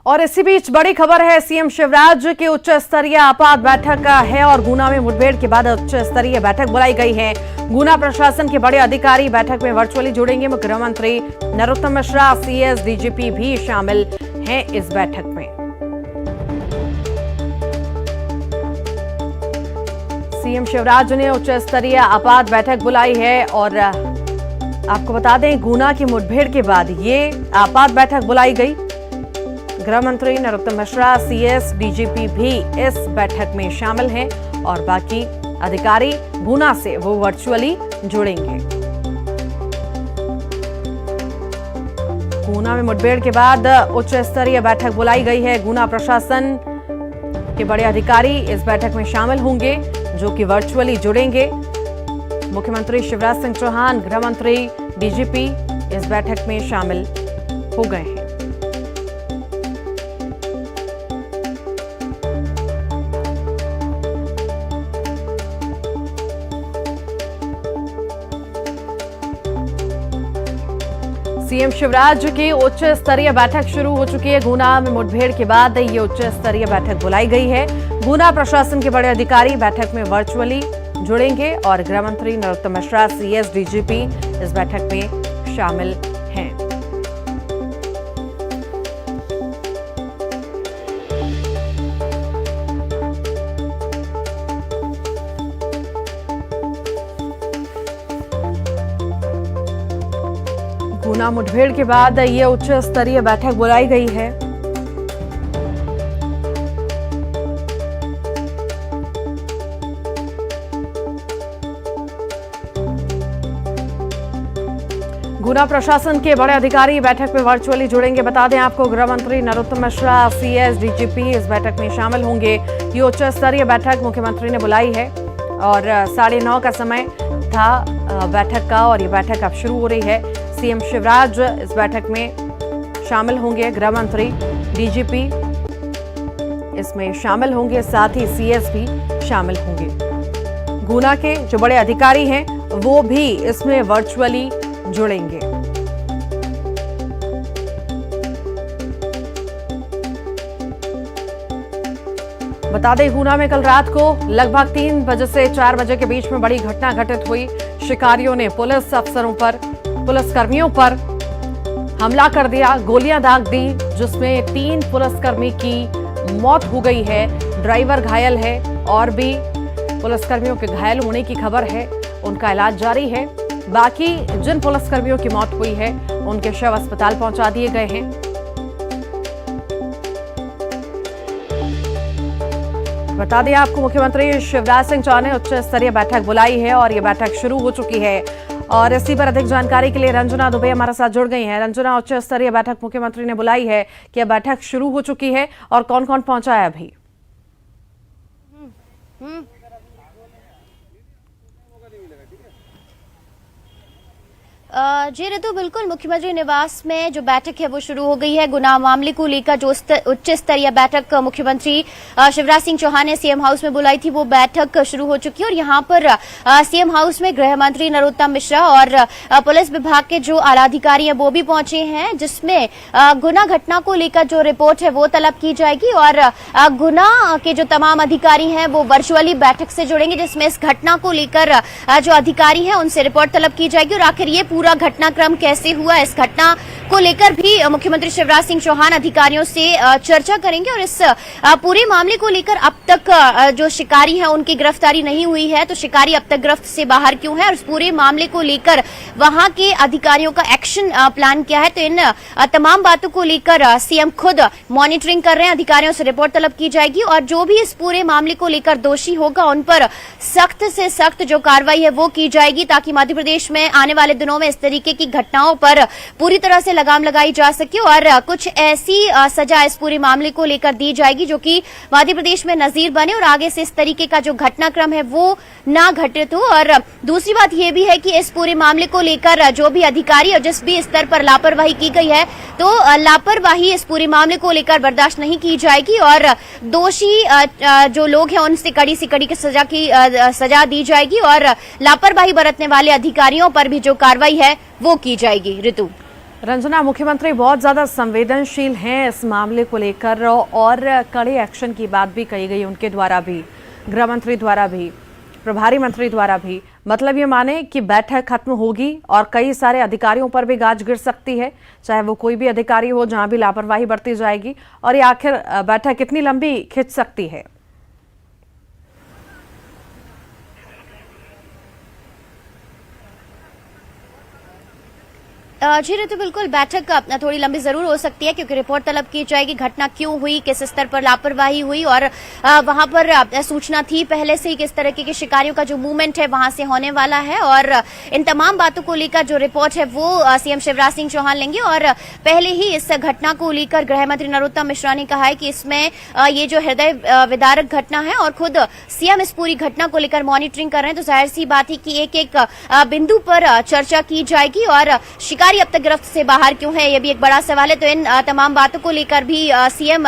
और इसी बीच बड़ी खबर है, सीएम शिवराज की उच्च स्तरीय आपात बैठक है और गुना में मुठभेड़ के बाद उच्च स्तरीय बैठक बुलाई गई है। गुना प्रशासन के बड़े अधिकारी बैठक में वर्चुअली जुड़ेंगे। मुख्य मंत्री नरोत्तम मिश्रा, सीएस, डीजीपी भी शामिल हैं इस बैठक में। सीएम शिवराज ने उच्च स्तरीय आपात बैठक बुलाई है और आपको बता दें, गुना की मुठभेड़ के बाद ये आपात बैठक बुलाई गई। गृह मंत्री नरोत्तम मिश्रा, सीएस, डीजीपी भी इस बैठक में शामिल हैं और बाकी अधिकारी गुना से वो वर्चुअली जुड़ेंगे। गुना में मुठभेड़ के बाद उच्च स्तरीय बैठक बुलाई गई है। गुना प्रशासन के बड़े अधिकारी इस बैठक में शामिल होंगे, जो कि वर्चुअली जुड़ेंगे। मुख्यमंत्री शिवराज सिंह चौहान, गृह मंत्री, डीजीपी इस बैठक में शामिल हो गए हैं। सीएम शिवराज की उच्च स्तरीय बैठक शुरू हो चुकी है। गुना में मुठभेड़ के बाद ये उच्च स्तरीय बैठक बुलाई गई है। गुना प्रशासन के बड़े अधिकारी बैठक में वर्चुअली जुड़ेंगे और गृह मंत्री नरोत्तम मिश्रा, सीएस, डीजीपी इस बैठक में शामिल हैं। गुना मुठभेड़ के बाद ये उच्च स्तरीय बैठक बुलाई गई है। गुना प्रशासन के बड़े अधिकारी बैठक में वर्चुअली जुड़ेंगे। बता दें आपको, गृह मंत्री नरोत्तम मिश्रा, सीएस, डीजीपी इस बैठक में शामिल होंगे। ये उच्च स्तरीय बैठक मुख्यमंत्री ने बुलाई है और 9:30 का समय था बैठक का और ये बैठक अब शुरू हो रही है। सीएम शिवराज इस बैठक में शामिल होंगे, गृह मंत्री, डीजीपी इसमें शामिल होंगे, साथ ही सीएस भी शामिल होंगे। गुना के जो बड़े अधिकारी हैं वो भी इसमें वर्चुअली जुड़ेंगे। बता दें, गुना में कल रात को लगभग 3 बजे से 4 बजे के बीच में बड़ी घटना घटित हुई। शिकारियों ने पुलिसकर्मियों पर हमला कर दिया, गोलियां दाग दी, जिसमें 3 पुलिसकर्मी की मौत हो गई है। ड्राइवर घायल है और भी पुलिसकर्मियों के घायल होने की खबर है। उनका इलाज जारी है। बाकी जिन पुलिसकर्मियों की मौत हुई है उनके शव अस्पताल पहुंचा दिए गए हैं। बता दें आपको, मुख्यमंत्री शिवराज सिंह चौहान ने उच्च स्तरीय बैठक बुलाई है और ये बैठक शुरू हो चुकी है। और इसी पर अधिक जानकारी के लिए रंजना दुबे हमारे साथ जुड़ गई हैं। रंजना, उच्च स्तरीय बैठक मुख्यमंत्री ने बुलाई है, क्या बैठक शुरू हो चुकी है और कौन कौन पहुंचा है अभी? जी ऋतु, बिल्कुल मुख्यमंत्री निवास में जो बैठक है वो शुरू हो गई है। गुना मामले को लेकर जो उच्च स्तरीय बैठक मुख्यमंत्री शिवराज सिंह चौहान ने सीएम हाउस में बुलाई थी, वो बैठक शुरू हो चुकी है। और यहाँ पर सीएम हाउस में गृह मंत्री नरोत्तम मिश्रा और पुलिस विभाग के जो आलाधिकारी हैं वो भी पहुंचे हैं, जिसमें गुना घटना को लेकर जो रिपोर्ट है वो तलब की जाएगी और गुना के जो तमाम अधिकारी हैं वो वर्चुअली बैठक से जुड़ेंगे, जिसमें इस घटना को लेकर जो अधिकारी हैं उनसे रिपोर्ट तलब की जाएगी और आखिर ये पूरा घटनाक्रम कैसे हुआ, इस घटना को लेकर भी मुख्यमंत्री शिवराज सिंह चौहान अधिकारियों से चर्चा करेंगे। और इस पूरे मामले को लेकर अब तक जो शिकारी हैं उनकी गिरफ्तारी नहीं हुई है, तो शिकारी अब तक गिरफ्त से बाहर क्यों है और इस पूरे मामले को लेकर वहां के अधिकारियों का एक्शन प्लान क्या है, तो इन तमाम बातों को लेकर सीएम खुद मॉनिटरिंग कर रहे हैं। अधिकारियों से रिपोर्ट तलब की जाएगी और जो भी इस पूरे मामले को लेकर दोषी होगा उन पर सख्त से सख्त जो कार्रवाई है वो की जाएगी, ताकि मध्य प्रदेश में आने वाले दिनों में इस तरीके की घटनाओं पर पूरी तरह से लगाम लगाई जा सके और कुछ ऐसी सजा इस पूरे मामले को लेकर दी जाएगी जो कि मध्य प्रदेश में नजीर बने और आगे से इस तरीके का जो घटनाक्रम है वो ना घटित हो। और दूसरी बात यह भी है कि इस पूरे मामले को लेकर जो भी अधिकारी और जिस भी स्तर पर लापरवाही की गई है, तो लापरवाही इस पूरे मामले को लेकर बर्दाश्त नहीं की जाएगी और दोषी जो लोग हैं उनसे कड़ी से कड़ी की सजा दी जाएगी और लापरवाही बरतने वाले अधिकारियों पर भी जो कार्रवाई है वो की जाएगी। ऋतु, रंजना, मुख्यमंत्री बहुत ज्यादा संवेदनशील हैं इस मामले को लेकर और कड़े एक्शन की बात भी कही गई उनके द्वारा भी, गृह मंत्री द्वारा भी, प्रभारी मंत्री द्वारा भी। मतलब ये माने कि बैठक खत्म होगी और कई सारे अधिकारियों पर भी गाज गिर सकती है, चाहे वो कोई भी अधिकारी हो, जहां भी लापरवाही बरती जाएगी। और ये आखिर बैठक कितनी लंबी खिंच सकती है? जी ऋतु, बिल्कुल बैठक थोड़ी लंबी जरूर हो सकती है क्योंकि रिपोर्ट तलब की जाएगी, घटना क्यों हुई, किस स्तर पर लापरवाही हुई और वहां पर सूचना थी पहले से ही किस तरीके के शिकारियों का जो मूवमेंट है वहां से होने वाला है। और इन तमाम बातों को लेकर जो रिपोर्ट है वो सीएम शिवराज सिंह चौहान लेंगे। और पहले ही इस घटना को लेकर गृह मंत्री नरोत्तम मिश्रा ने कहा है कि इसमें ये जो हृदय विदारक घटना है और खुद सीएम इस पूरी घटना को लेकर मॉनिटरिंग कर रहे हैं, तो जाहिर सी बात है कि एक एक बिंदु पर चर्चा की जाएगी। और शिकारी अब तक गिरफ्त से बाहर क्यों है, ये भी एक बड़ा सवाल है। तो इन तमाम बातों को लेकर भी सीएम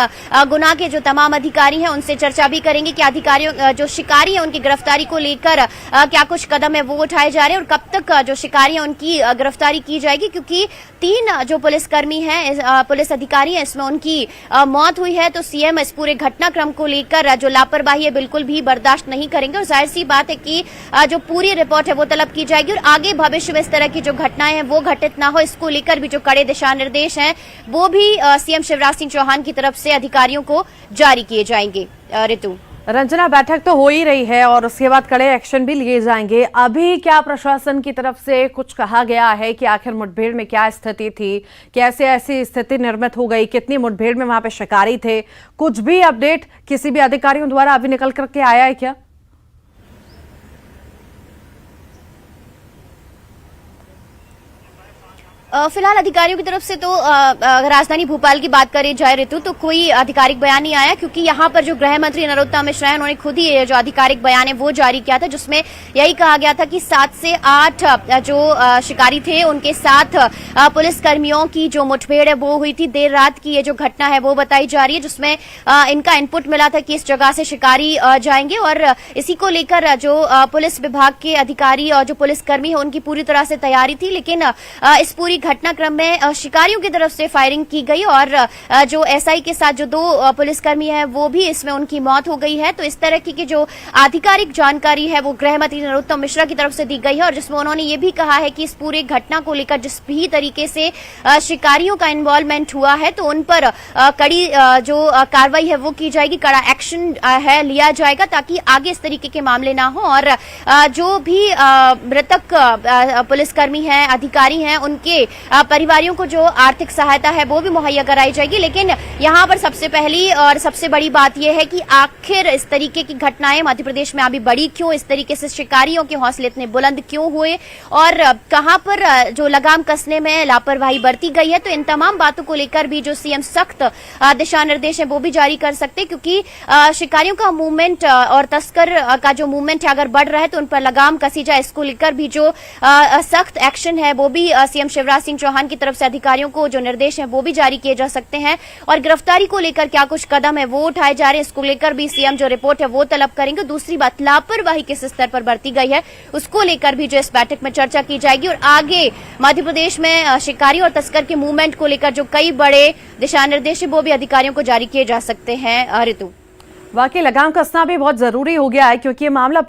गुना के जो तमाम अधिकारी हैं उनसे चर्चा भी करेंगे कि अधिकारियों जो शिकारी हैं उनकी गिरफ्तारी को लेकर क्या कुछ कदम है वो उठाए जा रहे हैं और कब तक जो शिकारी हैं उनकी गिरफ्तारी की जाएगी, क्योंकि 3 जो पुलिसकर्मी हैं, पुलिस अधिकारी हैं, इसमें उनकी मौत हुई है। तो सीएम इस पूरे घटनाक्रम को लेकर जो लापरवाही है बिल्कुल भी बर्दाश्त नहीं करेंगे और जाहिर सी बात है कि जो पूरी रिपोर्ट है वो तलब की जाएगी और आगे भविष्य में इस तरह की जो घटनाएं हैं वो घटित ना हो, इसको लेकर भी जो कड़े दिशा निर्देश हैं वो भी सीएम शिवराज सिंह चौहान की तरफ से अधिकारियों को जारी किए जाएंगे। ऋतु, रंजना, बैठक तो हो ही रही है और उसके बाद कड़े एक्शन भी लिए जाएंगे। अभी क्या प्रशासन की तरफ से कुछ कहा गया है कि आखिर मुठभेड़ में क्या स्थिति थी, कैसे ऐसी स्थिति निर्मित हो गई, कितनी मुठभेड़ में वहां पे शिकारी थे? कुछ भी अपडेट किसी भी अधिकारियों द्वारा अभी निकल करके आया है क्या? फिलहाल अधिकारियों की तरफ से तो राजधानी भोपाल की बात करी जाए ऋतु, तो कोई आधिकारिक बयान नहीं आया क्योंकि यहाँ पर जो गृह मंत्री नरोत्तम मिश्रा है उन्होंने खुद ही जो आधिकारिक बयान है वो जारी किया था, जिसमें यही कहा गया था कि 7 से 8 जो शिकारी थे उनके साथ पुलिस कर्मियों की जो मुठभेड़ है वो हुई थी। देर रात की ये जो घटना है वो बताई जा रही है, जिसमें इनका इनपुट मिला था कि इस जगह से शिकारी जाएंगे और इसी को लेकर जो पुलिस विभाग के अधिकारी और जो पुलिसकर्मी है उनकी पूरी तरह से तैयारी थी। लेकिन इस पूरी घटनाक्रम में शिकारियों की तरफ से फायरिंग की गई और जो एसआई के साथ जो 2 पुलिसकर्मी हैं वो भी इसमें उनकी मौत हो गई है। तो इस तरह की जो आधिकारिक जानकारी है वो गृह मंत्री नरोत्तम मिश्रा की तरफ से दी गई है और जिसमें उन्होंने ये भी कहा है कि इस पूरे घटना को लेकर जिस भी तरीके से शिकारियों का इन्वॉल्वमेंट हुआ है तो उन पर कड़ी जो कार्रवाई है वो की जाएगी, कड़ा एक्शन है लिया जाएगा ताकि आगे इस तरीके के मामले ना हो और जो भी मृतक पुलिसकर्मी हैं, अधिकारी हैं, उनके परिवारों को जो आर्थिक सहायता है वो भी मुहैया कराई जाएगी। लेकिन यहाँ पर सबसे पहली और सबसे बड़ी बात यह है कि आखिर इस तरीके की घटनाएं मध्य प्रदेश में अभी बढ़ी क्यों, इस तरीके से शिकारियों के हौसले इतने बुलंद क्यों हुए और कहां पर जो लगाम कसने में लापरवाही बरती गई है। तो इन तमाम बातों को लेकर भी जो सीएम सख्त दिशा निर्देश है वो भी जारी कर सकते हैं, क्योंकि शिकारियों का मूवमेंट और तस्कर का जो मूवमेंट है अगर बढ़ रहा है तो उन पर लगाम कसी जाए, इसको लेकर भी जो सख्त एक्शन है वो भी सीएम शिवराज सिंह चौहान की तरफ से अधिकारियों को जो निर्देश हैं वो भी जारी किए जा सकते हैं। और गिरफ्तारी को लेकर क्या कुछ कदम है वो उठाए जा रहे हैं, इसको लेकर भी सीएम जो रिपोर्ट है वो तलब करेंगे। दूसरी बात, लापरवाही किस स्तर पर बरती गई है उसको लेकर भी जो इस बैठक में चर्चा की जाएगी और आगे मध्य प्रदेश में शिकारी और तस्कर के मूवमेंट को लेकर जो कई बड़े दिशा निर्देश है वो भी अधिकारियों को जारी किए जा सकते हैं। ऋतु, वाकई लगाम कसना भी बहुत जरूरी हो गया है क्योंकि ये मामला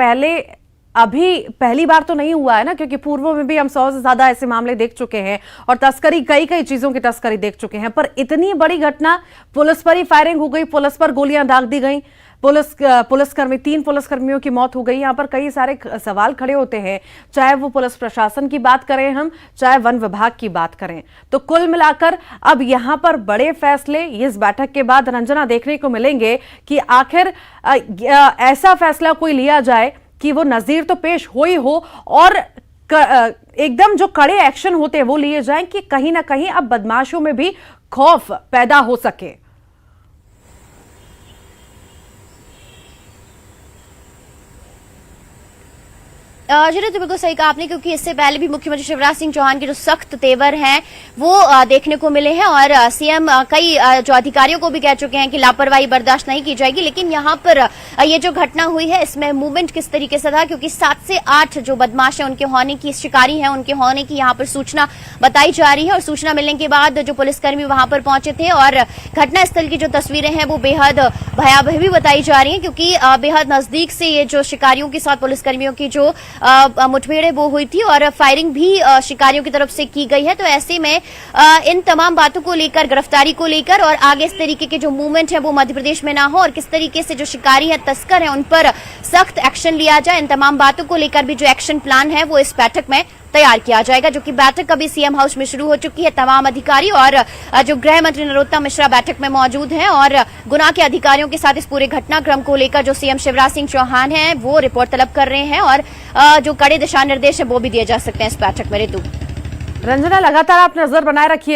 अभी पहली बार तो नहीं हुआ है ना, क्योंकि पूर्व में भी हम 100 से ज्यादा ऐसे मामले देख चुके हैं और तस्करी, कई चीजों की तस्करी देख चुके हैं, पर इतनी बड़ी घटना, पुलिस पर ही फायरिंग हो गई, पुलिस पर गोलियां दाग दी गई, पुलिसकर्मी 3 पुलिसकर्मियों की मौत हो गई। यहाँ पर कई सारे सवाल खड़े होते हैं, चाहे वो पुलिस प्रशासन की बात करें हम, चाहे वन विभाग की बात करें। तो कुल मिलाकर अब यहाँ पर बड़े फैसले इस बैठक के बाद रंजना देखने को मिलेंगे कि आखिर ऐसा फैसला कोई लिया जाए कि वो नजीर तो पेश हो ही हो और एकदम जो कड़े एक्शन होते हैं वो लिए जाएं कि कहीं ना कहीं अब बदमाशों में भी खौफ पैदा हो सके। जी तो बिल्कुल सही कहा आपने, क्योंकि इससे पहले भी मुख्यमंत्री शिवराज सिंह चौहान के जो सख्त तेवर हैं वो देखने को मिले हैं और सीएम कई जो अधिकारियों को भी कह चुके हैं कि लापरवाही बर्दाश्त नहीं की जाएगी। लेकिन यहाँ पर ये जो घटना हुई है इसमें मूवमेंट किस तरीके से था, क्योंकि 7 से 8 जो बदमाश है उनके होने की, शिकारी है उनके होने की यहाँ पर सूचना बताई जा रही है और सूचना मिलने के बाद जो पुलिसकर्मी वहां पर पहुंचे थे और घटनास्थल की जो तस्वीरें हैं वो बेहद भयावह भी बताई जा रही है, क्योंकि बेहद नजदीक से ये जो शिकारियों के साथ पुलिसकर्मियों की जो मुठभेड़ें वो हुई थी और फायरिंग भी शिकारियों की तरफ से की गई है। तो ऐसे में इन तमाम बातों को लेकर, गिरफ्तारी को लेकर और आगे इस तरीके के जो मूवमेंट है वो मध्य प्रदेश में ना हो और किस तरीके से जो शिकारी है, तस्कर है, उन पर सख्त एक्शन लिया जाए, इन तमाम बातों को लेकर भी जो एक्शन प्लान है वो इस बैठक में तैयार किया जाएगा, जो कि बैठक अभी सीएम हाउस में शुरू हो चुकी है। तमाम अधिकारी और जो गृह मंत्री नरोत्तम मिश्रा बैठक में मौजूद हैं और गुना के अधिकारियों के साथ इस पूरे घटनाक्रम को लेकर जो सीएम शिवराज सिंह चौहान हैं वो रिपोर्ट तलब कर रहे हैं और जो कड़े दिशा निर्देश है वो भी दिए जा सकते हैं इस बैठक में। ऋतु, रंजना, लगातार आप नजर बनाए रखिए